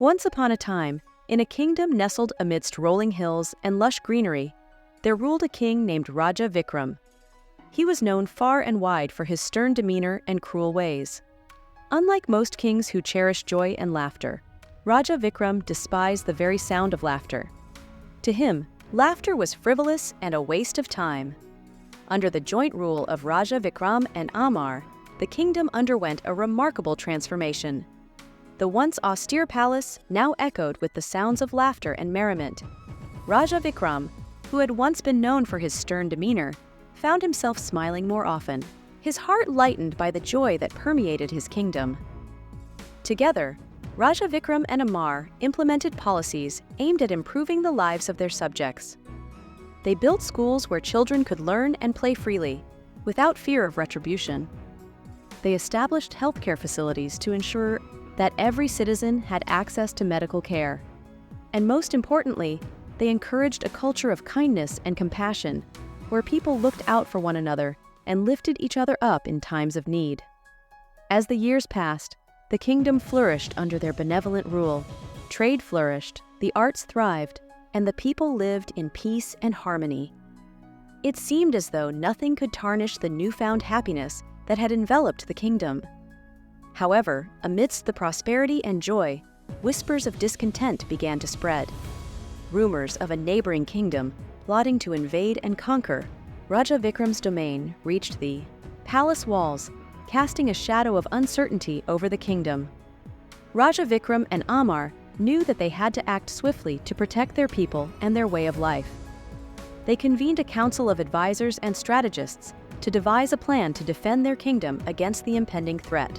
Once upon a time, in a kingdom nestled amidst rolling hills and lush greenery, there ruled a king named Raja Vikram. He was known far and wide for his stern demeanor and cruel ways. Unlike most kings who cherish joy and laughter, Raja Vikram despised the very sound of laughter. To him, laughter was frivolous and a waste of time. Under the joint rule of Raja Vikram and Amar, the kingdom underwent a remarkable transformation. The once austere palace now echoed with the sounds of laughter and merriment. Raja Vikram, who had once been known for his stern demeanor, found himself smiling more often, his heart lightened by the joy that permeated his kingdom. Together, Raja Vikram and Amar implemented policies aimed at improving the lives of their subjects. They built schools where children could learn and play freely, without fear of retribution. They established healthcare facilities to ensure that every citizen had access to medical care. And most importantly, they encouraged a culture of kindness and compassion, where people looked out for one another and lifted each other up in times of need. As the years passed, the kingdom flourished under their benevolent rule. Trade flourished, the arts thrived, and the people lived in peace and harmony. It seemed as though nothing could tarnish the newfound happiness that had enveloped the kingdom. However, amidst the prosperity and joy, whispers of discontent began to spread. Rumors of a neighboring kingdom plotting to invade and conquer Raja Vikram's domain reached the palace walls, casting a shadow of uncertainty over the kingdom. Raja Vikram and Amar knew that they had to act swiftly to protect their people and their way of life. They convened a council of advisors and strategists to devise a plan to defend their kingdom against the impending threat.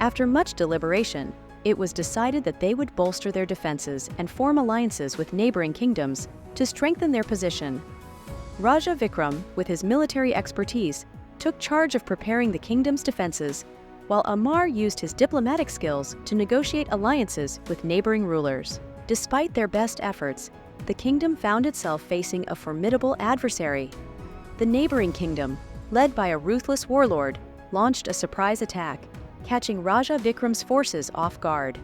After much deliberation, it was decided that they would bolster their defenses and form alliances with neighboring kingdoms to strengthen their position. Raja Vikram, with his military expertise, took charge of preparing the kingdom's defenses, while Amar used his diplomatic skills to negotiate alliances with neighboring rulers. Despite their best efforts, the kingdom found itself facing a formidable adversary. The neighboring kingdom, led by a ruthless warlord, launched a surprise attack, catching Raja Vikram's forces off guard.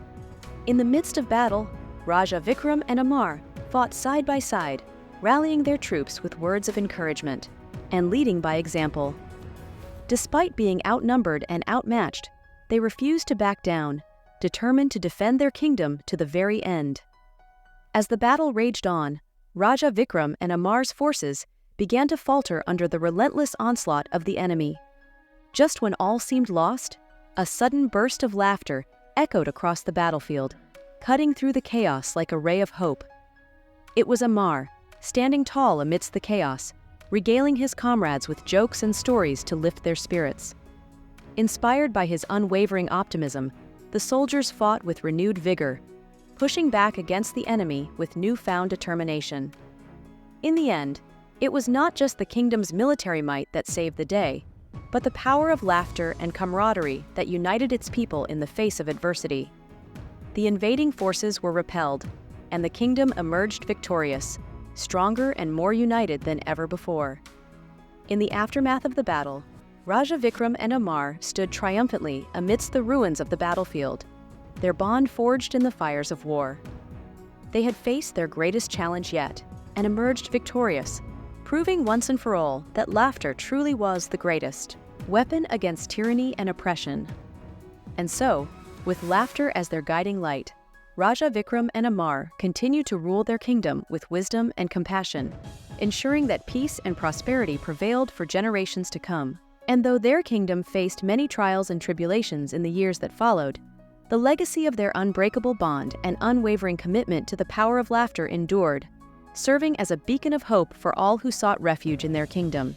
In the midst of battle, Raja Vikram and Amar fought side by side, rallying their troops with words of encouragement and leading by example. Despite being outnumbered and outmatched, they refused to back down, determined to defend their kingdom to the very end. As the battle raged on, Raja Vikram and Amar's forces began to falter under the relentless onslaught of the enemy. Just when all seemed lost, a sudden burst of laughter echoed across the battlefield, cutting through the chaos like a ray of hope. It was Amar, standing tall amidst the chaos, regaling his comrades with jokes and stories to lift their spirits. Inspired by his unwavering optimism, the soldiers fought with renewed vigor, pushing back against the enemy with newfound determination. In the end, it was not just the kingdom's military might that saved the day, but the power of laughter and camaraderie that united its people in the face of adversity. The invading forces were repelled, and the kingdom emerged victorious, stronger and more united than ever before. In the aftermath of the battle, Raja Vikram and Amar stood triumphantly amidst the ruins of the battlefield, their bond forged in the fires of war. They had faced their greatest challenge yet and emerged victorious, proving once and for all that laughter truly was the greatest weapon against tyranny and oppression. And so, with laughter as their guiding light, Raja Vikram and Amar continued to rule their kingdom with wisdom and compassion, ensuring that peace and prosperity prevailed for generations to come. And though their kingdom faced many trials and tribulations in the years that followed, the legacy of their unbreakable bond and unwavering commitment to the power of laughter endured, serving as a beacon of hope for all who sought refuge in their kingdom.